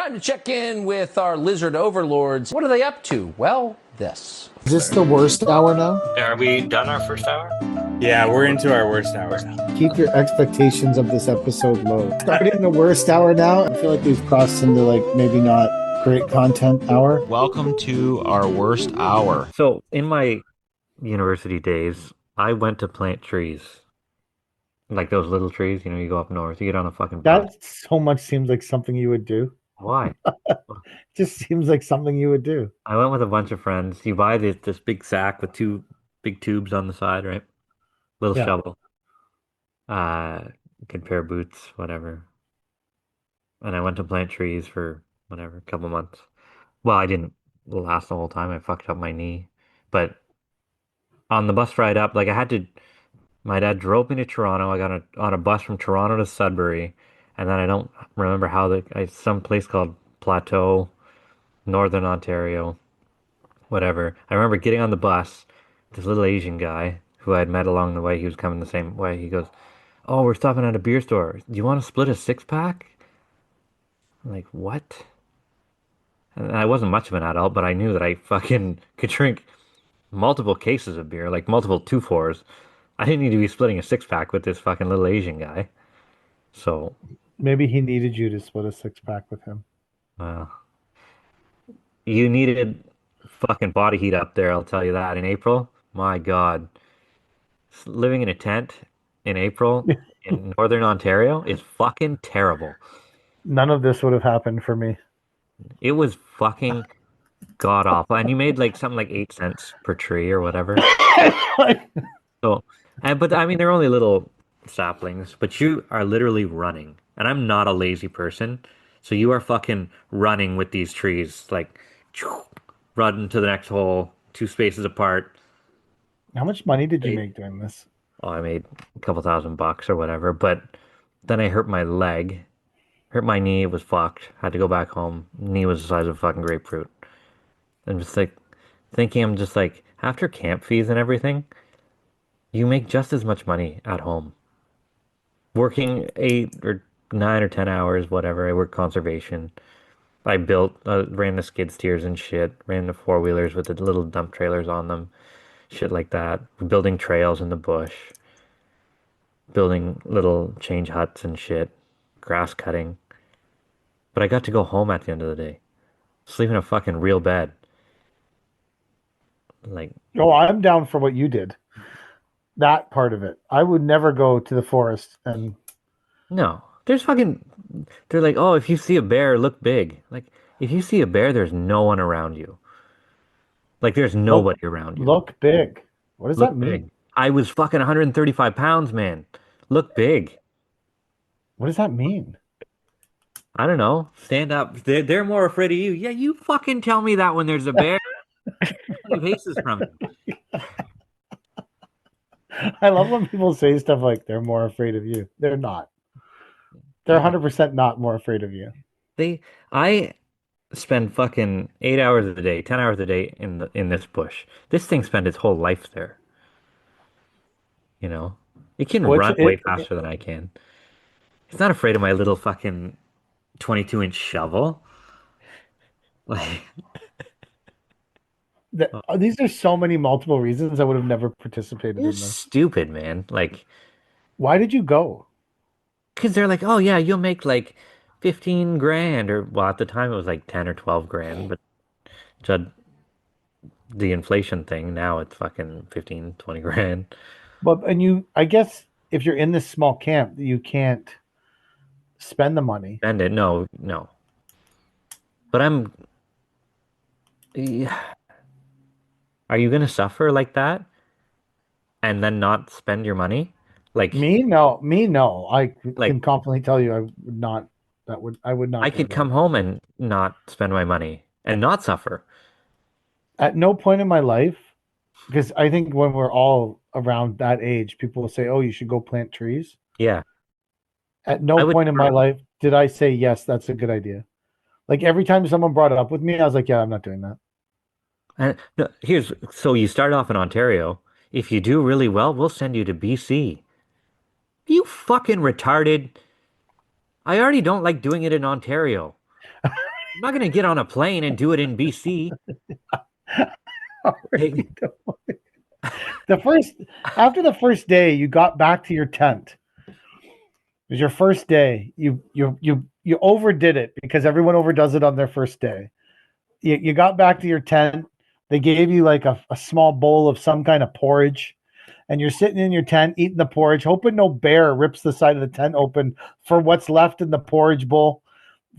Time to check in with our lizard overlords. What are they up to? Well, this. Is this the worst hour now? Are we done our first hour? Yeah, we're into our worst hour now. Keep your expectations of this episode low. Starting the worst hour now, I feel like we've crossed into maybe not great content hour. Welcome to our worst hour. So, in my university days, I went to plant trees. Like those little trees, you go up north, you get on a fucking bus. That so much seems like something you would do. Why? Just seems like something you would do. I went with a bunch of friends. You buy this big sack with two big tubes on the side, right? Little shovel. Good pair of boots, whatever. And I went to plant trees for whatever, a couple months. Well, I didn't last the whole time. I fucked up my knee. But on the bus ride up, my dad drove me to Toronto. I got on a bus from Toronto to Sudbury. And then I don't remember how some place called Plateau, Northern Ontario, whatever. I remember getting on the bus, this little Asian guy who I had met along the way, he was coming the same way. He goes, "Oh, we're stopping at a beer store. Do you want to split a six-pack?" I'm like, what? And I wasn't much of an adult, but I knew that I fucking could drink multiple cases of beer, like multiple 2-4s. I didn't need to be splitting a six-pack with this fucking little Asian guy. So maybe he needed you to split a six-pack with him. You needed fucking body heat up there, I'll tell you that. In April, my God. Living in a tent in April in Northern Ontario is fucking terrible. None of this would have happened for me. It was fucking god awful. And you made something like 8 cents per tree or whatever. But I mean, they're only little saplings, but you are literally running. And I'm not a lazy person. So you are fucking running with these trees, running to the next hole, 2 spaces apart. How much money did you make doing this? Oh, I made a couple $1,000 or whatever, but then I hurt my leg, hurt my knee, it was fucked. Had to go back home. Knee was the size of a fucking grapefruit. I'm just thinking, after camp fees and everything, you make just as much money at home. Working 8 or 9 or 10 hours, whatever. I worked conservation. I ran the skid steers and shit, ran the 4-wheelers with the little dump trailers on them. Shit like that. Building trails in the bush. Building little change huts and shit. Grass cutting. But I got to go home at the end of the day. Sleep in a fucking real bed. Oh, I'm down for what you did. That part of it. I would never go to the forest and... No. They're like, oh, if you see a bear, look big. If you see a bear, there's no one around you. There's nobody around you. Look big. What does that mean? Big. I was fucking 135 pounds, man. Look big. What does that mean? I don't know. Stand up. They're more afraid of you. Yeah, you fucking tell me that when there's a bear. Paces from you. I love when people say stuff like they're more afraid of you. They're not. They're 100% not more afraid of you. I spend fucking 8 hours a day, 10 hours a day in this bush. This thing spent its whole life there. It can run way faster than I can. It's not afraid of my little fucking 22-inch shovel. These are so many multiple reasons I would have never participated in this. Stupid, man. Why did you go? Because they're like, oh yeah, you'll make 15 grand, or well, at the time it was 10 or 12 grand, but the inflation thing, now it's fucking 15, 20 grand. But I guess if you're in this small camp, you can't spend the money. Spend it? No. But are you gonna suffer like that and then not spend your money? Me, no. I can confidently tell you, I would not. I would not. I could come home and not spend my money and not suffer. At no point in my life, because I think when we're all around that age, people will say, "Oh, you should go plant trees." Yeah. At no point in my life did I say, "Yes, that's a good idea." Every time someone brought it up with me, I was like, "Yeah, I'm not doing that." And so you start off in Ontario. If you do really well, we'll send you to BC. You fucking retarded. I already don't like doing it in Ontario. I'm not gonna get on a plane and do it in BC. Hey, The first after the first day, you got back to your tent. It was your first day. You overdid it because everyone overdoes it on their first day. You got back to your tent. They gave you like a small bowl of some kind of porridge, and you're sitting in your tent eating the porridge, hoping no bear rips the side of the tent open for what's left in the porridge bowl.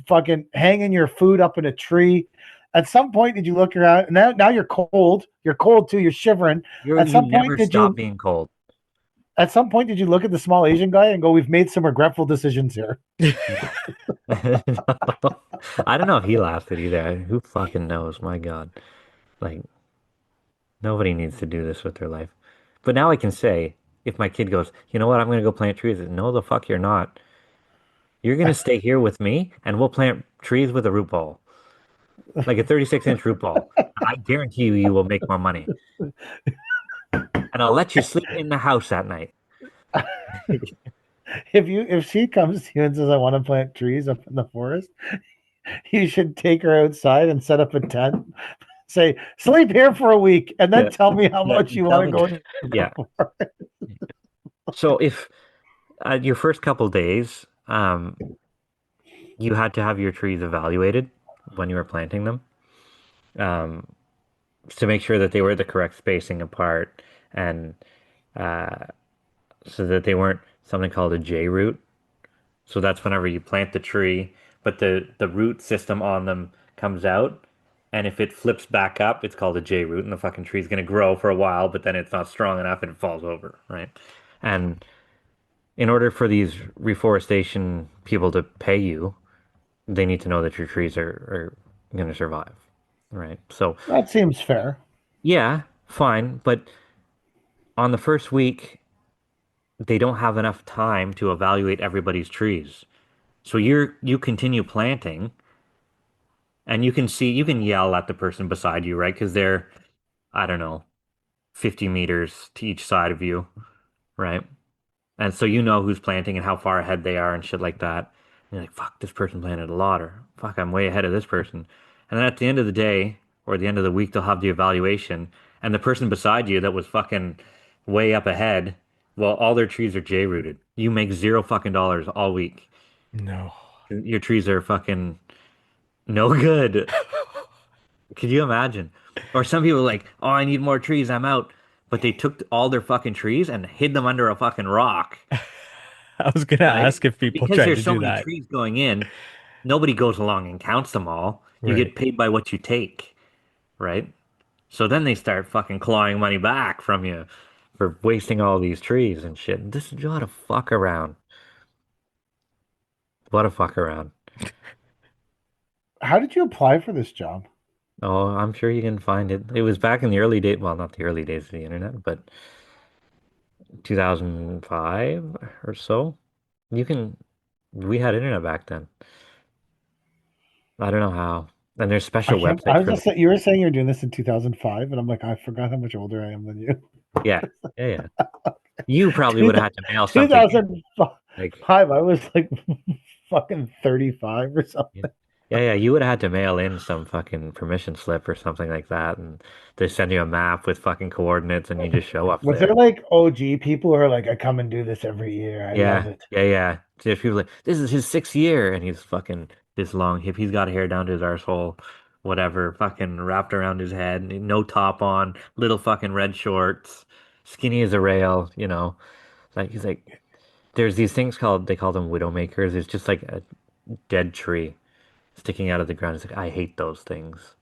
Fucking hanging your food up in a tree. At some point, did you look around? Now you're cold. You're cold too. You're shivering. At you some point, never did stop you? being cold. At some point, did you look at the small Asian guy and go, "We've made some regretful decisions here"? No. I don't know if he lasted either. Who fucking knows? My God. Like, nobody needs to do this with their life. But now I can say, if my kid goes, you know what, I'm gonna go plant trees. No, the fuck you're not. You're gonna stay here with me and we'll plant trees with a root ball. Like a 36-inch root ball. I guarantee you you will make more money. And I'll let you sleep in the house at night. If she comes to you and says, "I want to plant trees up in the forest," you should take her outside and set up a tent. Say, "Sleep here for a week, and then Yeah. tell me how Yeah, much you you tell want to me. go to Yeah. the forest." So if your first couple days, you had to have your trees evaluated when you were planting them, um, to make sure that they were the correct spacing apart and uh, so that they weren't something called a J root. So that's whenever you plant the tree, but the root system on them comes out, and if it flips back up, it's called a J root, and the fucking tree's gonna grow for a while, but then it's not strong enough and it falls over, right? And in order for these reforestation people to pay you, they need to know that your trees are gonna survive, right? So That seems fair. yeah, fine, but on the first week, they don't have enough time to evaluate everybody's trees. So you continue planting and you can yell at the person beside you, right? Because they're, I don't know, 50 meters to each side of you, right? And so you know who's planting and how far ahead they are and shit like that. And you're like, fuck, this person planted a lot, or fuck, I'm way ahead of this person. And then at the end of the day or the end of the week, they'll have the evaluation. And the person beside you that was fucking way up ahead, well, all their trees are J rooted. You make zero fucking dollars all week. No. Your trees are fucking no good. Could you imagine? Or some people are like, oh, I need more trees, I'm out. But they took all their fucking trees and hid them under a fucking rock, I was gonna right? ask if people Because tried there's to so do many that. trees going in, nobody goes along and counts them all. You Right. get paid by what you take, right? So then they start fucking clawing money back from you for wasting all these trees and shit. This is what a fuck around. What a fuck around. How did you apply for this job? Oh, I'm sure you can find it. It was back in the early days, well, not the early days of the internet, but 2005 or so. You can, we had internet back then. I don't know how. And there's I special can't. I websites was for just this. saying, you were saying you're doing this in 2005, and I'm like, I forgot how much older I am than you. Yeah, yeah, yeah. You probably Two, would have had to mail something in. 2005, Like, I was like fucking 35 or yeah, something. yeah, yeah. You would have had to mail in some fucking permission slip or something like that, and they send you a map with fucking coordinates, and you just show up Was there there. like OG people who are like, I come and do this every year. I love Yeah, it. yeah, yeah. There's people like, this is his sixth year, and he's fucking this long. If he's got hair down to his arsehole, whatever, fucking wrapped around his head, no top on, little fucking red shorts, skinny as a rail, you know. Like he's like, there's these things called they call them widowmakers. It's just like a dead tree sticking out of the ground. It's like I hate those things.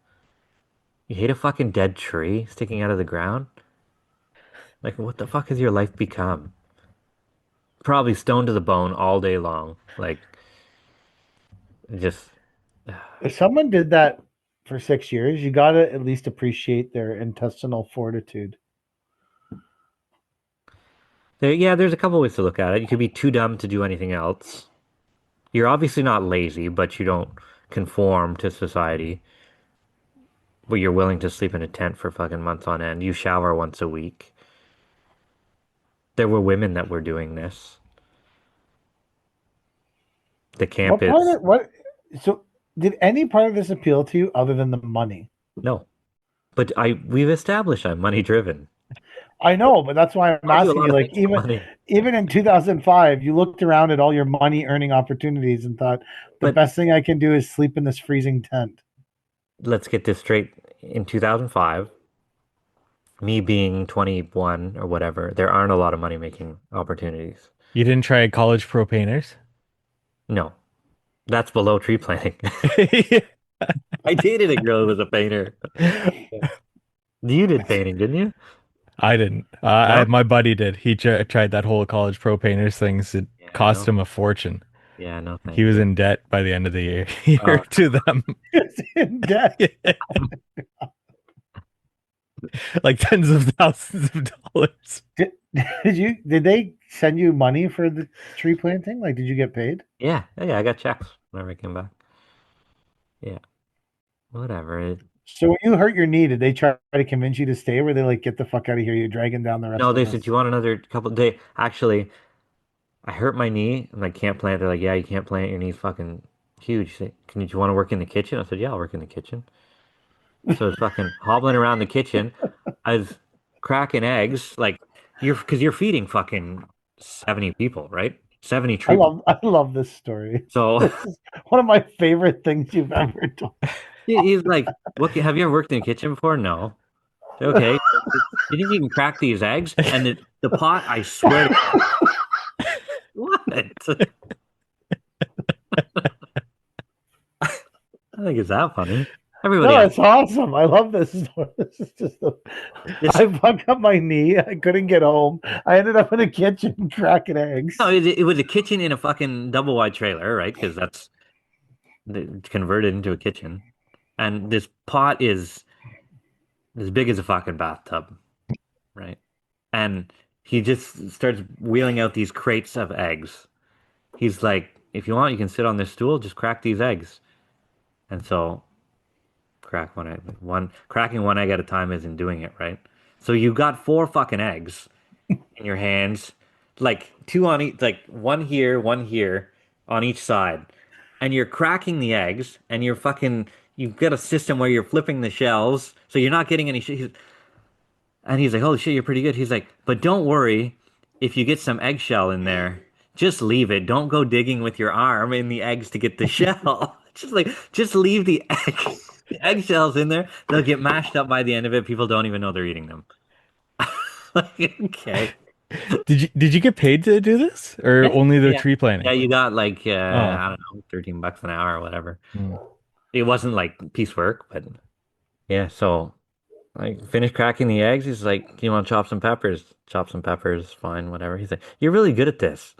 You hate a fucking dead tree sticking out of the ground? Like what the fuck has your life become? Probably stoned to the bone all day long. Like just If someone did that for 6 years, you got to at least appreciate their intestinal fortitude. yeah, there's a couple ways to look at it. You could be too dumb to do anything else. You're obviously not lazy, but you don't conform to society. But you're willing to sleep in a tent for fucking months on end. You shower once a week. There were women that were doing this. The camp What part is of what? So Did any part of this appeal to you other than the money? No, but we've established I'm money driven. I know, but that's why I'm I'll do a asking lot you. of Like things for money. even in 2005, you looked around at all your money earning opportunities and thought the But best thing I can do is sleep in this freezing tent. let's get this straight. In 2005, me being 21 or whatever, there aren't a lot of money making opportunities. You didn't try college pro painters? No, that's below tree planting. I dated a girl who was a painter. You did painting, didn't you? I didn't. No? My buddy did. He tried that whole college pro painters things. It Yeah, cost no. him a fortune. Yeah, no, He thank was you. in debt by the end of the year Oh, to them. It's in debt. Like tens of thousands of dollars. Did they send you money for the tree planting? Like, did you get paid? yeah, I got checks whenever I came back. Yeah, whatever. So when you hurt your knee, did they try to convince you to stay? Or were they like, get the fuck out of here? You're dragging down the rest No, of they said, us. "Do you want another couple days?" Actually, I hurt my knee and I can't plant. They're like, "Yeah, you can't plant. Your knee's fucking huge." She's like, do you want to work in the kitchen? I said, "Yeah, I'll work in the kitchen." So it's fucking hobbling around the kitchen. I was cracking eggs, like because you're feeding fucking 70 people, right? 70 treatment. I love this story. So This is one of my favorite things you've ever done. he's like, "What? Have you ever worked in the kitchen before?" No. Okay. You think you can crack these eggs? And the pot, I swear to God. What? I think it's that funny. Everybody No, else. it's awesome. I love this story. This is just I fucked up my knee. I couldn't get home. I ended up in a kitchen cracking eggs. No, it was a kitchen in a fucking double wide trailer, right? Because that's converted into a kitchen. And this pot is as big as a fucking bathtub, right? And he just starts wheeling out these crates of eggs. He's like, if you want, you can sit on this stool, just crack these eggs. And so cracking one egg at a time isn't doing it, right? So you got four fucking eggs in your hands, like two on each, like one here on each side. And you're cracking the eggs and you've got a system where you're flipping the shells, so you're not getting any shit. And he's like, "Holy shit, you're pretty good." He's like, "But don't worry, if you get some eggshell in there, just leave it. Don't go digging with your arm in the eggs to get the shell. Just leave the eggshells in there. They'll get mashed up by the end of it. People don't even know they're eating them." Like, okay. Did you get paid to do this, or only the Yeah. tree planting? Yeah, you got like Oh. I don't know, $13 an hour or whatever. Hmm. It wasn't like piecework, but yeah, so like finished cracking the eggs. He's like, "You want to chop some peppers? Chop some peppers, fine, whatever." He's like, "You're really good at this."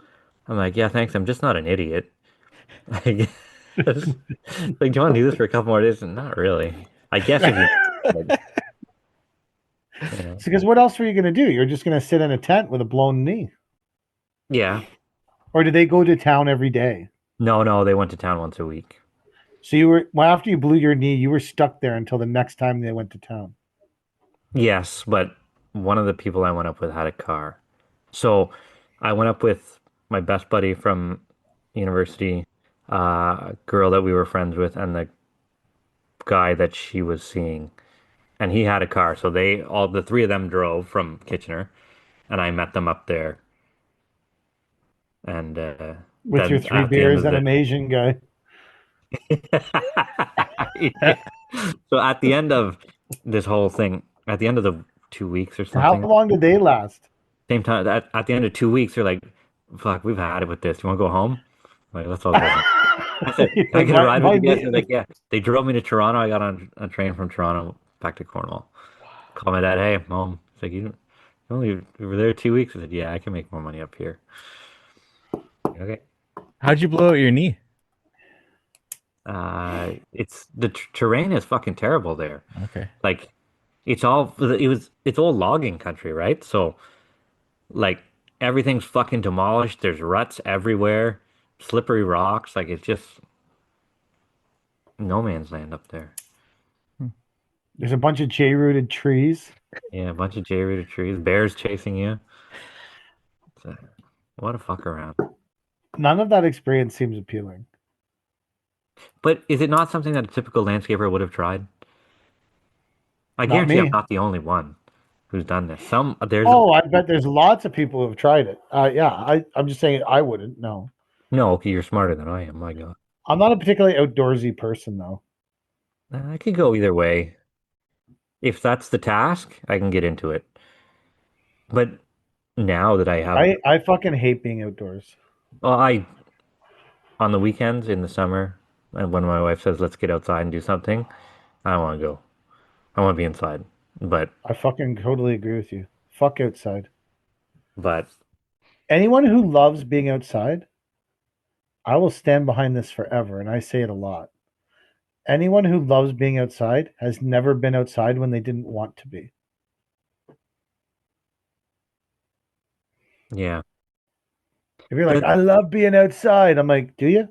I'm like, "Yeah, thanks. I'm just not an idiot." Like, like, do you want to do this for a couple more days? Not really. I guess if you, but, you know. Because what else were you going to do? You're just going to sit in a tent with a blown knee. Yeah. Or did they go to town every day? No, they went to town once a week. So you were, well, after you blew your knee, you were stuck there until the next time they went to town. Yes, but one of the people I went up with had a car. So I went up with my best buddy from university, a girl that we were friends with, and the guy that she was seeing. And he had a car. So all the three of them drove from Kitchener, and I met them up there. And With then your three at the end beers of and the an Asian guy. Yeah. So at the end of this whole thing, at the end of the 2 weeks or How something, long did they last? same time at the end of 2 weeks, they're like, "Fuck, we've had it with this. You want to go home?" I'm like, let's all go home. I said, "Can I get a ride with you guys?" They're like, "Yeah." They drove me to Toronto. I got on a train from Toronto back to Cornwall. Called my dad, "Hey, I'm home." He's like, "You only were there 2 weeks?" I said, "Yeah, I can make more money up here." Okay. How'd you blow out your knee? It's the terrain is fucking terrible there. Okay. Like, it's all logging country, right? So, like, everything's fucking demolished. There's ruts everywhere, slippery rocks. Like, it's just no man's land up there. There's a bunch of J-rooted trees. Yeah, a bunch of J-rooted trees, bears chasing you. What a fuck around. None of that experience seems appealing. But is it not something that a typical landscaper would have tried? I Not guarantee I'm me. not the only one who's done this. There's Oh, I bet there's lots of people who have tried it. Yeah, I'm just saying I wouldn't. No, no, okay, you're smarter than I am. My God. I'm not a particularly outdoorsy person though. I could go either way. If that's the task, I can get into it. But now that I have, I fucking hate being outdoors. well, on the weekends in the summer, and when my wife says, let's get outside and do something, I don't want to go. I want to be inside. But, I fucking totally agree with you. Fuck outside. but Anyone who loves being outside, I will stand behind this forever, and I say it a lot. Anyone who loves being outside has never been outside when they didn't want to be. yeah. If you're like, But I love being outside, I'm like, do you?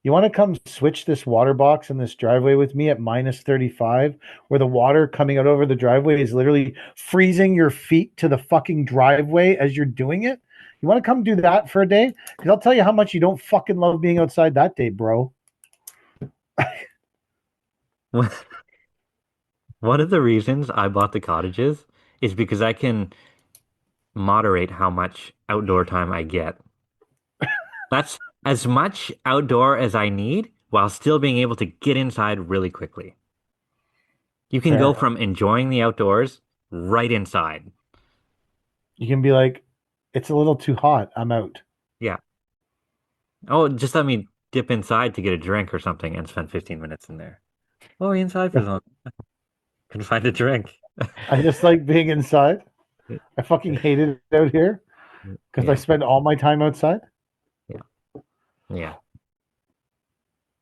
You want to come switch this water box in this driveway with me at minus 35, where the water coming out over the driveway is literally freezing your feet to the fucking driveway as you're doing it? You want to come do that for a day? Because I'll tell you how much you don't fucking love being outside that day, bro. one of the reasons I bought the cottages is because I can moderate how much outdoor time I get. That's as much outdoor as I need while still being able to get inside really quickly. You can go Fair. from enjoying the outdoors right inside. You can be like, it's a little too hot. I'm out. Yeah. Oh, just let me dip inside to get a drink or something and spend 15 minutes in there. Oh, inside for some. Can find a drink. I just like being inside. I fucking hate it out here because I Yeah. spend all my time outside. Yeah. Yeah.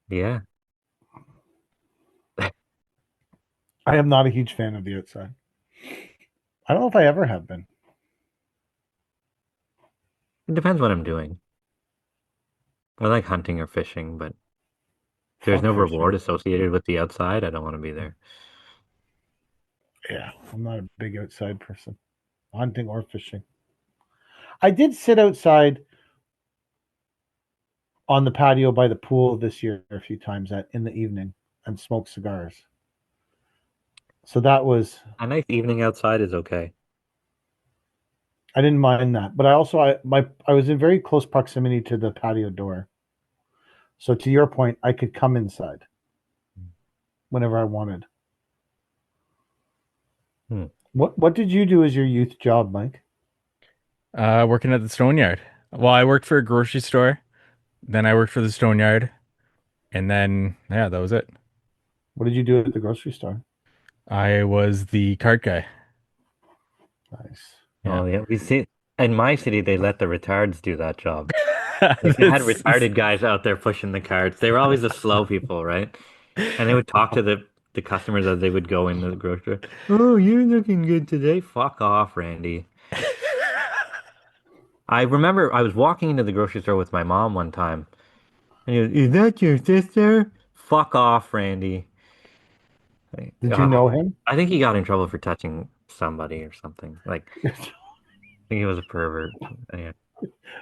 Yeah. I am not a huge fan of the outside. I don't know if I ever have been. It depends what I'm doing. I like hunting or fishing, but there's Fuck no fishing. reward associated with the outside. I don't want to be there. Yeah, I'm not a big outside person, hunting or fishing. I did sit outside on the patio by the pool this year a few times in the evening and smoke cigars. So that was A nice evening outside is okay. I didn't mind that, but I was in very close proximity to the patio door. So to your point, I could come inside whenever I wanted. Hmm. What did you do as your youth job, Mike? Working at the stone yard. Well, I worked for a grocery store, then I worked for the stone yard, and then yeah, that was it. What did you do at the grocery store? I was the cart guy. Nice. Oh Yeah. yeah, we see in my city they let the retards do that job. Like they had It's- retarded guys out there pushing the carts. They were always the slow people, right? And they would talk to the customers as they would go into the grocery. Oh, you're looking good today. Fuck off, Randy. I remember I was walking into the grocery store with my mom one time, and he goes, "Is that your sister?" Fuck off, Randy. Did you Ah, know him? I think he got in trouble for touching somebody or something. Like, I think he was a pervert. Yeah.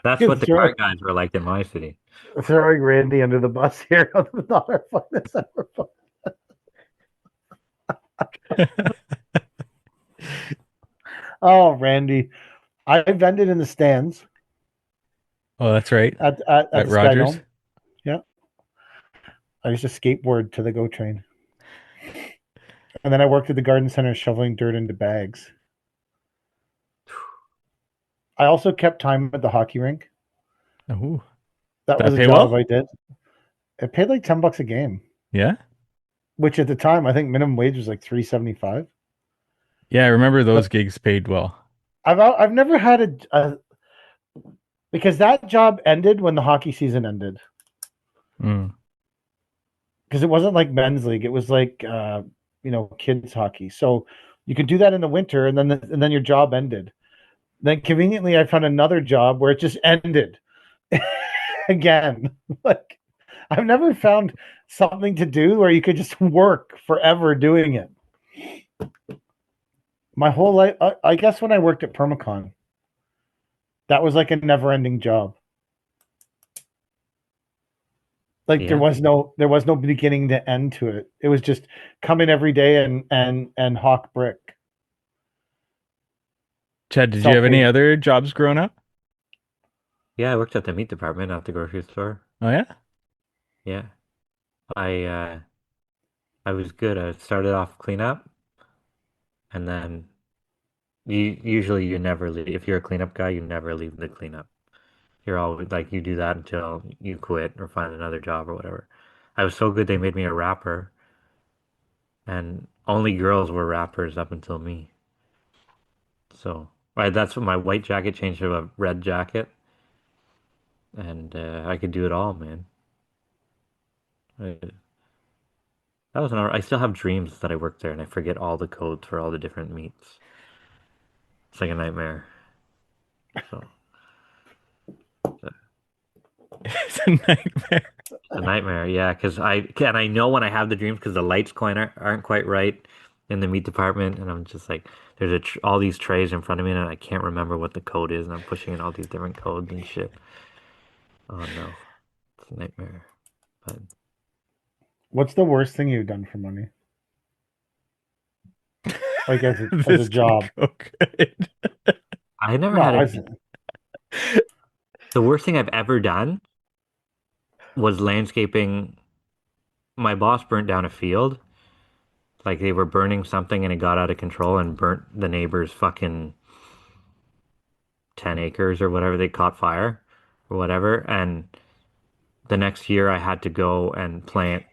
That's what the Throwing, car guys were like in my city. throwing Randy under the bus here on the Not Our Finest Ever Fun. Oh, Randy. I vended in the stands Oh, that's right. at At the Sky Rogers. Dome. Yeah. I used to skateboard to the GO train. And then I worked at the garden center shoveling dirt into bags. I also kept time at the hockey rink. Oh, That that was a pay job well? I did. It paid like $10 a game, Yeah. which at the time I think minimum wage was like $3.75. Yeah, I remember those But gigs paid well. I've never had a because that job ended when the hockey season ended. Mm. Because it wasn't like men's league; it was like kids hockey. So you could do that in the winter, and then your job ended. Then conveniently, I found another job where it just ended again. Like I've never found something to do where you could just work forever doing it. My whole life, I guess when I worked at Permacon, that was like a never-ending job. Like Yeah. there was no beginning to end to it. It was just come in every day and hawk brick. Chad, did you have any Self-pay. other jobs growing up? Yeah, I worked at the meat department at the grocery store. Oh yeah. Yeah. I was good. I started off cleanup, and then you never leave. If you're a cleanup guy, you never leave the cleanup. You're always like you do that until you quit or find another job or whatever. I was so good they made me a rapper, and only girls were rappers up until me. So that's what my white jacket changed to a red jacket, and I could do it all, man. I, that was I still have dreams that I work there, and I forget all the codes for all the different meats. It's like a nightmare. So It's a nightmare. a nightmare, yeah. Because I know when I have the dreams because the lights aren't quite right in the meat department, and I'm just like, there's all these trays in front of me, and I can't remember what the code is, and I'm pushing in all these different codes and shit. Oh no, it's a nightmare. But What's the worst thing you've done for money? Like as a This could job? go good. I never No, had as the worst thing I've ever done was landscaping. My boss burnt down a field. Like they were burning something and it got out of control and burnt the neighbor's fucking 10 acres or whatever. They caught fire or whatever. And the next year I had to go and plant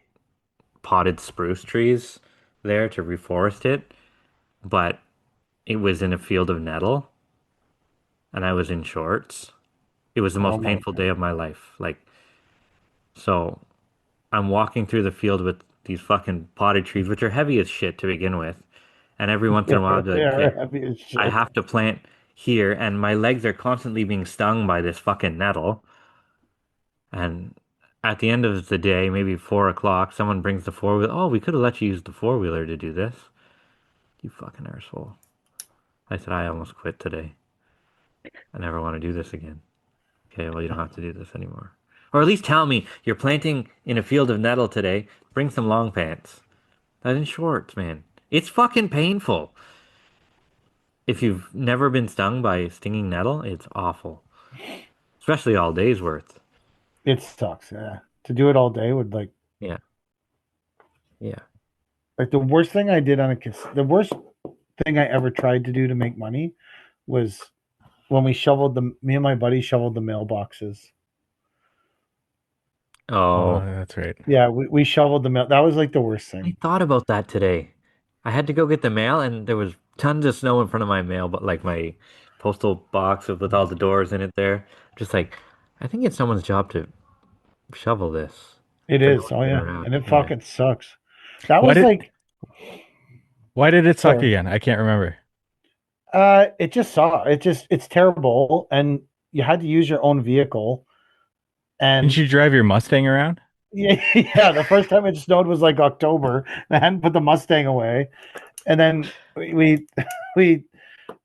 potted spruce trees there to reforest it. But it was in a field of nettle and I was in shorts. It was the oh most my painful day of my life. Like, so I'm walking through the field with these fucking potted trees, which are heavy as shit to begin with. And every once in a while, I'd be they like, are okay, heavy as I shit. have to plant here, and my legs are constantly being stung by this fucking nettle. And at the end of the day, maybe 4 o'clock, someone brings the four wheel. Oh, we could have let you use the four wheeler to do this. You fucking arsehole. I said, I almost quit today. I never want to do this again. Okay, well, you don't have to do this anymore. Or at least tell me you're planting in a field of nettle today. Bring some long pants. Not in shorts, man. It's fucking painful. If you've never been stung by stinging nettle, it's awful. Especially all day's worth. It sucks. Yeah, to do it all day would Yeah. Yeah. like the worst thing I did the worst thing I ever tried to do to make money was when me and my buddy shoveled the mailboxes. Oh, Oh, that's right. Yeah, we shoveled the mail. That was like the worst I thing. thought about that today. I had to go get the mail and there was tons of snow in front of my mail, but like my postal box with all the doors in it there. Just like, I think it's someone's job to shovel this. It But no is. one's Oh been yeah, around. and it Yeah. fucking sucks. That Why was did like, why did it suck sorry. again? I can't remember. It just saw. It's terrible, and you had to use your own vehicle. Didn't And you drive your Mustang around? yeah, yeah, the first time it snowed was like October. I hadn't put the Mustang away, and then we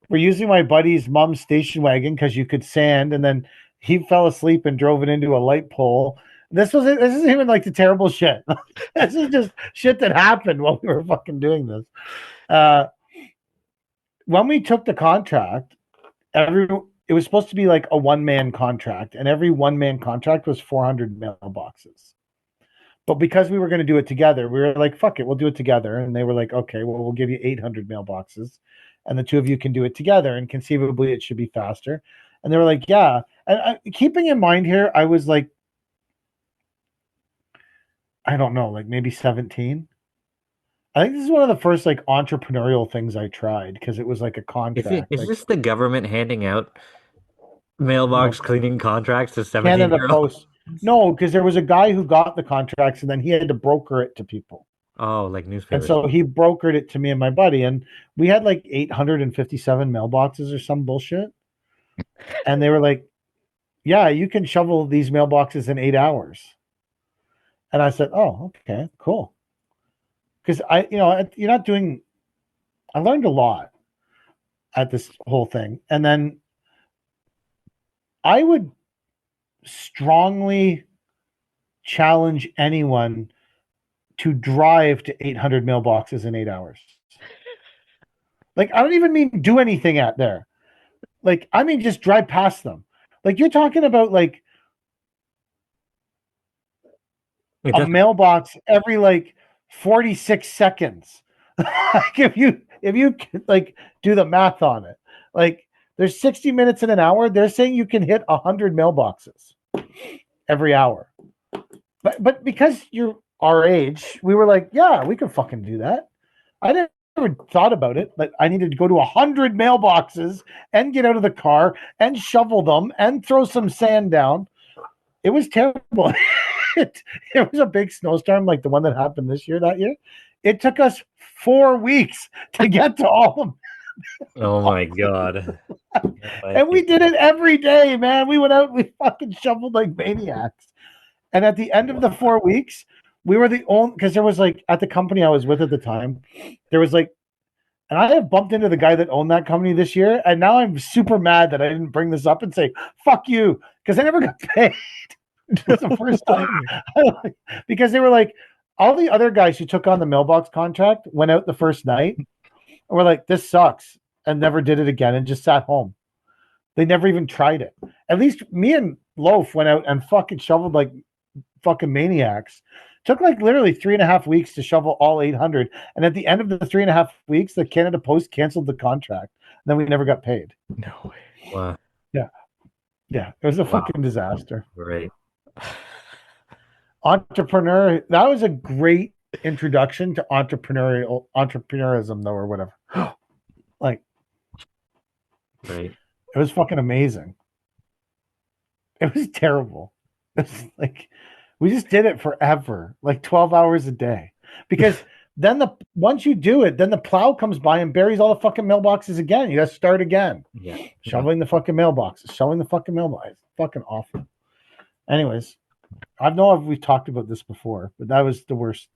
were using my buddy's mom's station wagon because you could sand, and then he fell asleep and drove it into a light pole. This isn't even like the terrible shit. This is just shit that happened while we were fucking doing this. Uh, when we took the contract, it was supposed to be like a one-man contract, and every one-man contract was 400 mailboxes. But because we were going to do it together, we were like, fuck it, we'll do it together. And they were like, okay, well, we'll give you 800 mailboxes and the two of you can do it together. And conceivably, it should be faster. And they were like, yeah. And keeping in mind here, I was like, I don't know, like maybe 17. I think this is one of the first like entrepreneurial things I tried because it was like a contract. Is Like, this the government handing out no, mailbox cleaning contracts to Canada 17-year-olds? Post. No, because there was a guy who got the contracts and then he had to broker it to people. Oh, like And newspapers. so he brokered it to me and my buddy, and we had like 857 mailboxes or some bullshit. And they were like, yeah, you can shovel these mailboxes in 8 hours. And I said, oh, okay, cool. Because I learned a lot at this whole thing. And then I would strongly challenge anyone to drive to 800 mailboxes in 8 hours. Like, I don't even mean do anything at there. Like, I mean just drive past them. Like, you're talking about like a mailbox every like 46 seconds. Like, if you like do the math on it, like there's 60 minutes in an hour. They're saying you can hit 100 mailboxes every hour. But because you're our age, we were like, yeah, we could fucking do that. I never thought about it, but I needed to go to 100 mailboxes and get out of the car and shovel them and throw some sand down. It was terrible. It was a big snowstorm like the one that happened that year. It took us 4 weeks to get to all of them. Oh my God. And we did it every day, man. We went out, we fucking shoveled like maniacs. And at the end of the 4 weeks, we were the only, because there was like, at the company I was with at the time, there was like, and I have bumped into the guy that owned that company this year. And now I'm super mad that I didn't bring this up and say, fuck you, because I never got paid. That's the first time. Because they were like, all the other guys who took on the mailbox contract went out the first night and were like, this sucks, and never did it again and just sat home. They never even tried it. At least me and Loaf went out and fucking shoveled like fucking maniacs. Took like literally 3.5 weeks to shovel all 800. And at the end of the 3.5 weeks, the Canada Post canceled the contract. And then we never got paid. No way. Wow. Yeah. Yeah. It was a fucking disaster. Right. Entrepreneur. That was a great introduction to entrepreneurism, though, or whatever. Like, Right. it was fucking amazing. It was terrible. It's like, we just did it forever, like 12 hours a day. Because then once you do it, then the plow comes by and buries all the fucking mailboxes again. You got to start again. Yeah. Shoveling the fucking mailboxes, shoveling the fucking mailboxes. Fucking awful. Anyways, I know we've talked about this before, but that was the worst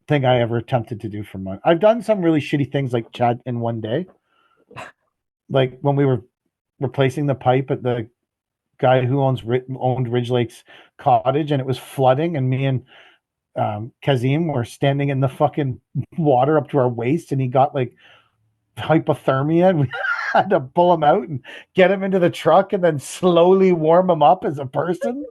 thing I ever attempted to do for money. I've done some really shitty things like Chad in one day. Like when we were replacing the pipe at the guy who owned Ridge Lake's cottage, and it was flooding, and me and Kazim were standing in the fucking water up to our waist, and he got like hypothermia, and we had to pull him out and get him into the truck and then slowly warm him up as a person.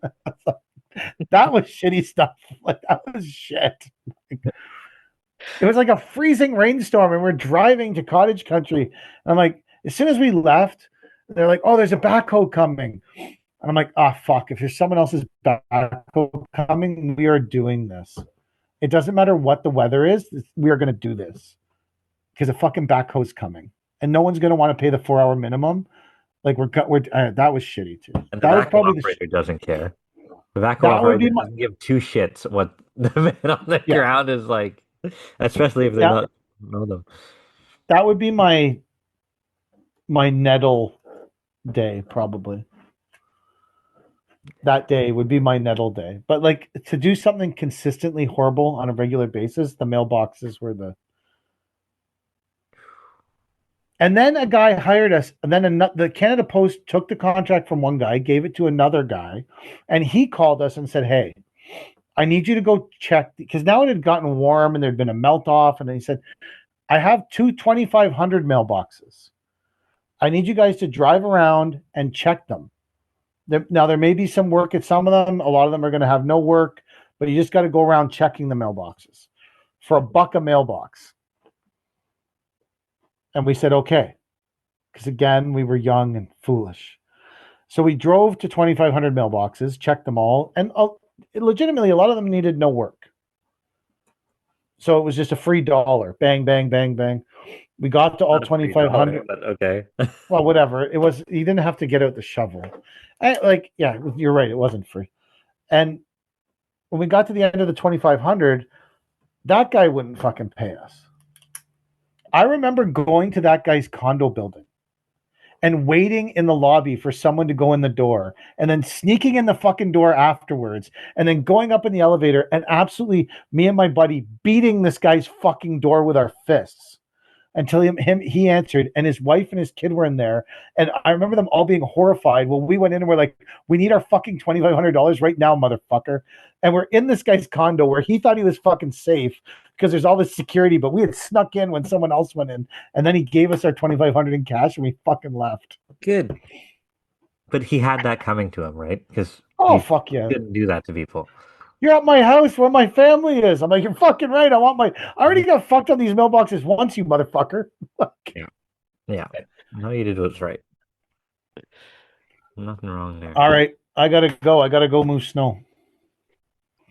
That was shitty stuff. Like, that was shit. It was like a freezing rainstorm, and we're driving to cottage country. And I'm like, as soon as we left, they're like, oh, there's a backhoe coming. And I'm like, oh, fuck. If there's someone else's backhoe coming, we are doing this. It doesn't matter what the weather is. We are going to do this because a fucking backhoe's coming. And no one's going to want to pay the 4-hour minimum. Like, that was shitty, too. And that was the probably operator doesn't care. The backhoe operator doesn't give two shits what the man on the ground is like, especially if they don't know them. That would be my nettle day, probably. That day would be my nettle day. But like, to do something consistently horrible on a regular basis, the mailboxes were the. And then a guy hired us, and then the Canada Post took the contract from one guy, gave it to another guy, and he called us and said, hey, I need you to go check, because now it had gotten warm and there'd been a melt off, and he said, I have 2,500 mailboxes. I need you guys to drive around and check them. Now, there may be some work at some of them. A lot of them are going to have no work, but you just got to go around checking the mailboxes for $1 a mailbox. And we said, okay. Because again, we were young and foolish. So we drove to 2,500 mailboxes, checked them all. And legitimately, a lot of them needed no work. So it was just a free $1. Bang, bang, bang, bang. We got to all 2,500. Okay. Well, whatever. It was, you didn't have to get out the shovel. Yeah, you're right. It wasn't free. And when we got to the end of the 2,500, that guy wouldn't fucking pay us. I remember going to that guy's condo building and waiting in the lobby for someone to go in the door, and then sneaking in the fucking door afterwards, and then going up in the elevator and absolutely, me and my buddy, beating this guy's fucking door with our fists. until he answered, and his wife and his kid were in there. And I remember them all being horrified. Well, we went in and we're like, we need our fucking $2,500 right now, motherfucker. And we're in this guy's condo where he thought he was fucking safe because there's all this security, but we had snuck in when someone else went in, and then he gave us our $2,500 in cash, and we fucking left. Good. But he had that coming to him, right? Because fuck yeah, couldn't do that to people. you're at my house where my family is. I'm like, you're fucking right. I already got fucked on these mailboxes once, you motherfucker. Yeah. No, you did what's right. Nothing wrong there. All right, I gotta go move snow.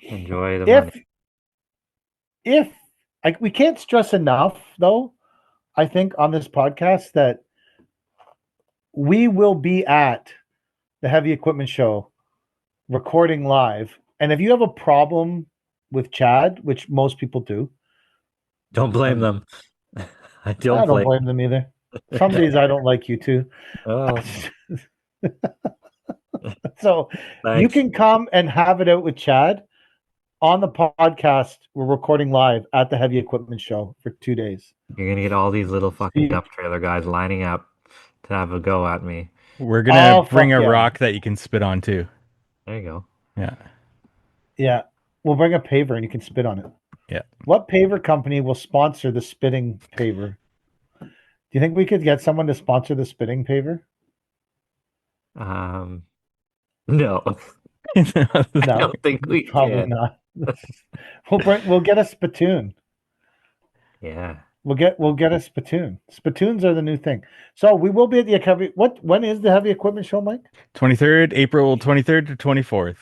Enjoy the money. If we can't stress enough, though, I think on this podcast that we will be at the Heavy Equipment Show recording live. And if you have a problem with Chad, which most people do, don't blame them. I don't blame them either. Some days I don't like you too. Oh. So Thanks. You can come and have it out with Chad on the podcast. We're recording live at the Heavy Equipment Show for 2 days. You're going to get all these little fucking dump trailer guys lining up to have a go at me. We're going to bring a rock that you can spit on too. There you go. Yeah. Yeah. We'll bring a paver and you can spit on it. Yeah. What paver company will sponsor the spitting paver? Do you think we could get someone to sponsor the spitting paver? No. I don't think we probably can. Not. We'll get a spittoon. Yeah. We'll get a spittoon. Spittoons are the new thing. So we will be at the heavy. When is the Heavy Equipment Show, Mike? 23rd, April 23rd to 24th.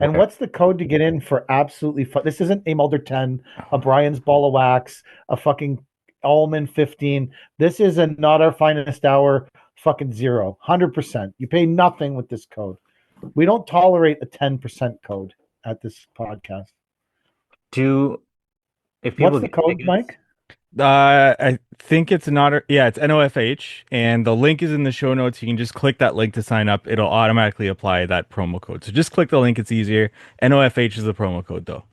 And what's the code to get in for absolutely fun? This isn't a Mulder 10, a Brian's Ball of Wax, a fucking Allman 15. This is a Not Our Finest Hour fucking 0. 100%. You pay nothing with this code. We don't tolerate a 10% code at this podcast. What's the code, Mike? I think it's it's NOFH, and the link is in the show notes. You can just click that link to sign up. It'll automatically apply that promo code. So just click the link. It's easier. NOFH is the promo code, though.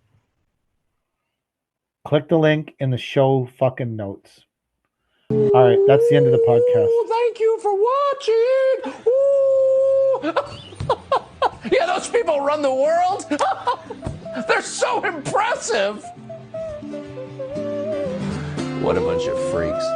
Click the link in the show fucking notes. All right, that's the end of the podcast. Thank you for watching. Yeah, those people run the world. They're so impressive. What a bunch of freaks.